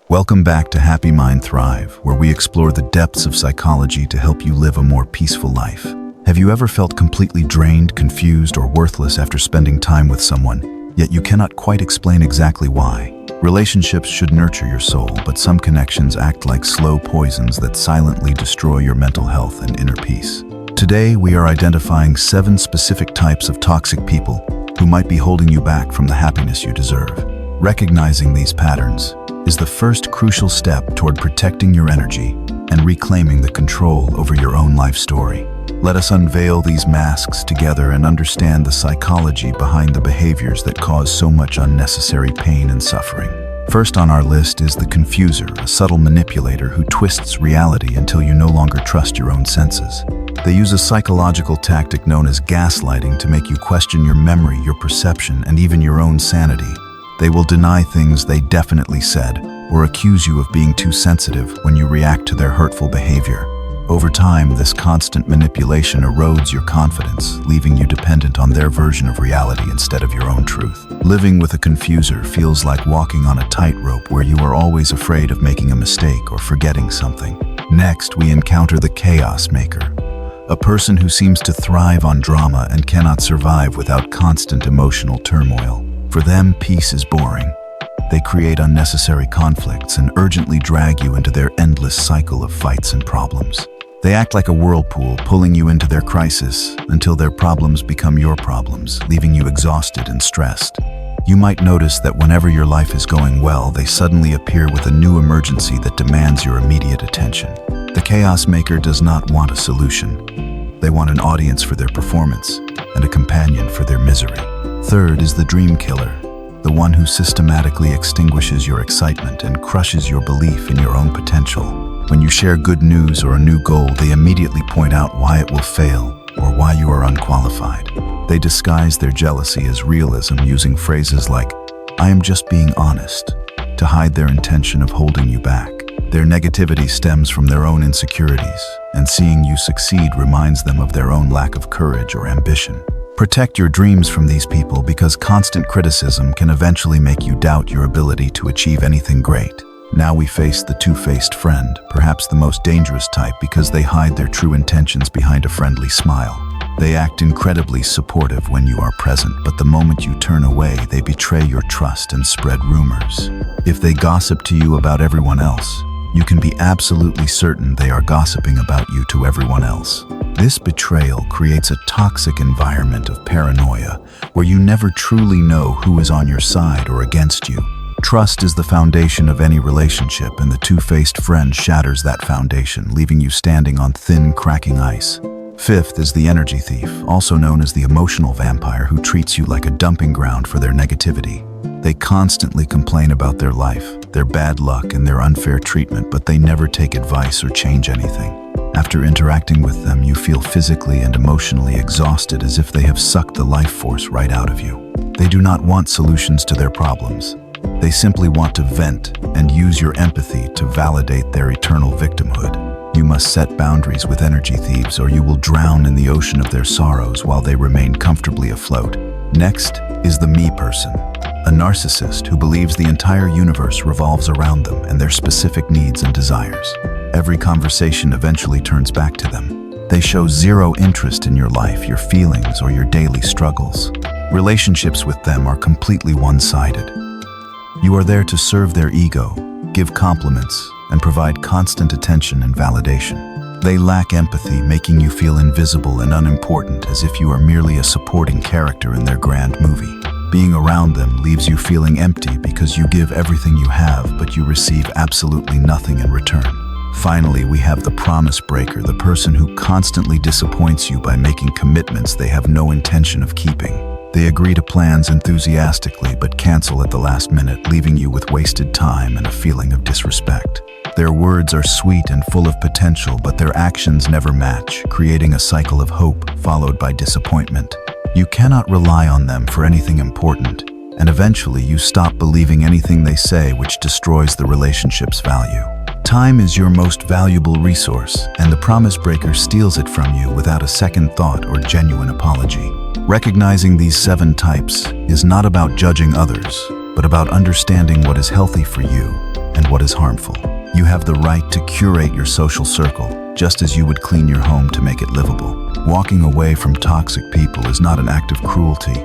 Welcome back to Happy Mind Thrive, where we explore the depths of psychology to help you live a more peaceful life. Have you ever felt completely drained, confused, or worthless after spending time with someone, yet you cannot quite explain exactly why? Relationships should nurture your soul, but some connections act like slow poisons that silently destroy your mental health and inner peace. Today, we are identifying 7 specific types of toxic people who might be holding you back from the happiness you deserve. Recognizing these patterns is the first crucial step toward protecting your energy and reclaiming the control over your own life story. Let us unveil these masks together and understand the psychology behind the behaviors that cause so much unnecessary pain and suffering. First on our list is the confuser, a subtle manipulator who twists reality until you no longer trust your own senses. They use a psychological tactic known as gaslighting to make you question your memory, your perception, and even your own sanity. They will deny things they definitely said or accuse you of being too sensitive when you react to their hurtful behavior. Over time, this constant manipulation erodes your confidence, leaving you dependent on their version of reality instead of your own truth. Living with a confuser feels like walking on a tightrope where you are always afraid of making a mistake or forgetting something. Next, we encounter the chaos maker, a person who seems to thrive on drama and cannot survive without constant emotional turmoil. For them, peace is boring. They create unnecessary conflicts and urgently drag you into their endless cycle of fights and problems. They act like a whirlpool, pulling you into their crisis until their problems become your problems, leaving you exhausted and stressed. You might notice that whenever your life is going well, they suddenly appear with a new emergency that demands your immediate attention. The chaos maker does not want a solution. They want an audience for their performance and a companion for their misery. Third is the dream killer, the one who systematically extinguishes your excitement and crushes your belief in your own potential. When you share good news or a new goal, they immediately point out why it will fail or why you are unqualified. They disguise their jealousy as realism using phrases like, "I am just being honest," to hide their intention of holding you back. Their negativity stems from their own insecurities, and seeing you succeed reminds them of their own lack of courage or ambition. Protect your dreams from these people because constant criticism can eventually make you doubt your ability to achieve anything great. Now we face the two-faced friend, perhaps the most dangerous type because they hide their true intentions behind a friendly smile. They act incredibly supportive when you are present, but the moment you turn away, they betray your trust and spread rumors. If they gossip to you about everyone else, you can be absolutely certain they are gossiping about you to everyone else. This betrayal creates a toxic environment of paranoia where you never truly know who is on your side or against you. Trust is the foundation of any relationship, and the two-faced friend shatters that foundation, leaving you standing on thin, cracking ice. Fifth is the energy thief, also known as the emotional vampire, who treats you like a dumping ground for their negativity. They constantly complain about their life, their bad luck, and their unfair treatment, but they never take advice or change anything. After interacting with them, you feel physically and emotionally exhausted, as if they have sucked the life force right out of you. They do not want solutions to their problems. They simply want to vent and use your empathy to validate their eternal victimhood. You must set boundaries with energy thieves, or you will drown in the ocean of their sorrows while they remain comfortably afloat. Next is the me person, a narcissist who believes the entire universe revolves around them and their specific needs and desires. Every conversation eventually turns back to them. They show zero interest in your life, your feelings, or your daily struggles. Relationships with them are completely one-sided. You are there to serve their ego, give compliments, and provide constant attention and validation. They lack empathy, making you feel invisible and unimportant, as if you are merely a supporting character in their grand movie. Being around them leaves you feeling empty because you give everything you have, but you receive absolutely nothing in return. Finally, we have the promise breaker, the person who constantly disappoints you by making commitments they have no intention of keeping. They agree to plans enthusiastically but cancel at the last minute, leaving you with wasted time and a feeling of disrespect. Their words are sweet and full of potential, but their actions never match, creating a cycle of hope followed by disappointment. You cannot rely on them for anything important, and eventually you stop believing anything they say, which destroys the relationship's value. Time is your most valuable resource, and the promise breaker steals it from you without a second thought or genuine apology. Recognizing these 7 types is not about judging others, but about understanding what is healthy for you and what is harmful. You have the right to curate your social circle, just as you would clean your home to make it livable. Walking away from toxic people is not an act of cruelty.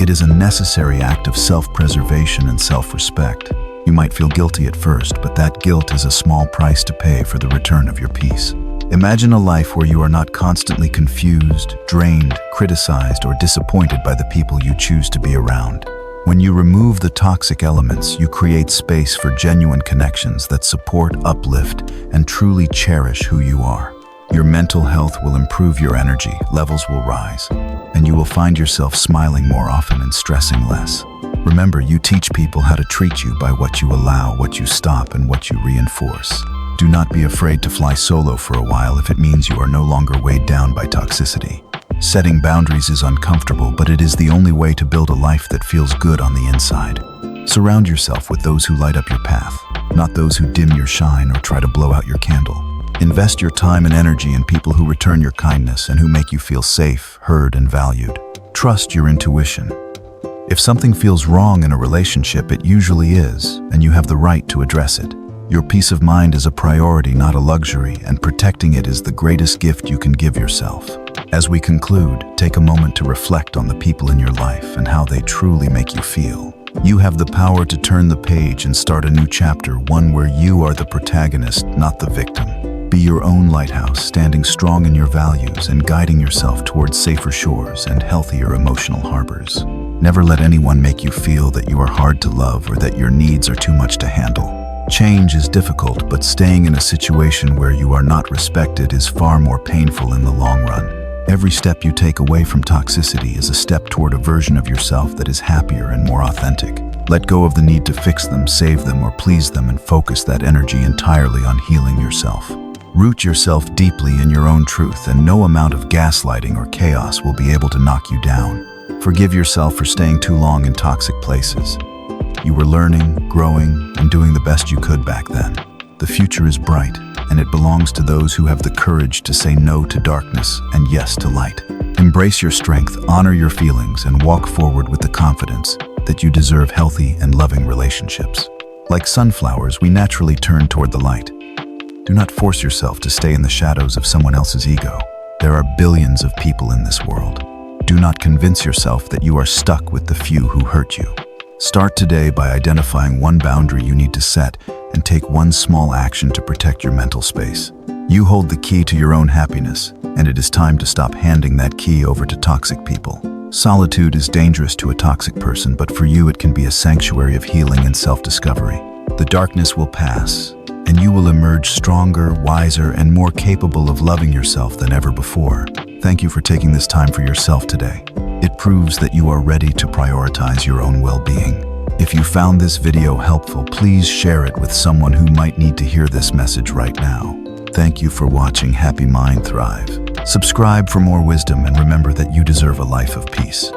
It is a necessary act of self-preservation and self-respect. You might feel guilty at first, but that guilt is a small price to pay for the return of your peace. Imagine a life where you are not constantly confused, drained, criticized, or disappointed by the people you choose to be around. When you remove the toxic elements, you create space for genuine connections that support, uplift, and truly cherish who you are. Your mental health will improve, your energy levels will rise, and you will find yourself smiling more often and stressing less. Remember, you teach people how to treat you by what you allow, what you stop, and what you reinforce. Do not be afraid to fly solo for a while if it means you are no longer weighed down by toxicity. Setting boundaries is uncomfortable, but it is the only way to build a life that feels good on the inside. Surround yourself with those who light up your path, not those who dim your shine or try to blow out your candle. Invest your time and energy in people who return your kindness and who make you feel safe, heard, and valued. Trust your intuition. If something feels wrong in a relationship, it usually is, and you have the right to address it. Your peace of mind is a priority, not a luxury, and protecting it is the greatest gift you can give yourself. As we conclude, take a moment to reflect on the people in your life and how they truly make you feel. You have the power to turn the page and start a new chapter, one where you are the protagonist, not the victim. Be your own lighthouse, standing strong in your values and guiding yourself towards safer shores and healthier emotional harbors. Never let anyone make you feel that you are hard to love or that your needs are too much to handle. Change is difficult, but staying in a situation where you are not respected is far more painful in the long run. Every step you take away from toxicity is a step toward a version of yourself that is happier and more authentic. Let go of the need to fix them, save them, or please them, and focus that energy entirely on healing yourself. Root yourself deeply in your own truth, and no amount of gaslighting or chaos will be able to knock you down. Forgive yourself for staying too long in toxic places. You were learning, growing, and doing the best you could back then. The future is bright, and it belongs to those who have the courage to say no to darkness and yes to light. Embrace your strength, honor your feelings, and walk forward with the confidence that you deserve healthy and loving relationships. Like sunflowers, we naturally turn toward the light. Do not force yourself to stay in the shadows of someone else's ego. There are billions of people in this world. Do not convince yourself that you are stuck with the few who hurt you. Start today by identifying one boundary you need to set and take one small action to protect your mental space. You hold the key to your own happiness, and it is time to stop handing that key over to toxic people. Solitude is dangerous to a toxic person, but for you it can be a sanctuary of healing and self-discovery. The darkness will pass, and you will emerge stronger, wiser, and more capable of loving yourself than ever before. Thank you for taking this time for yourself today. It proves that you are ready to prioritize your own well-being. If you found this video helpful, please share it with someone who might need to hear this message right now. Thank you for watching Happy Mind Thrive. Subscribe for more wisdom, and remember that you deserve a life of peace.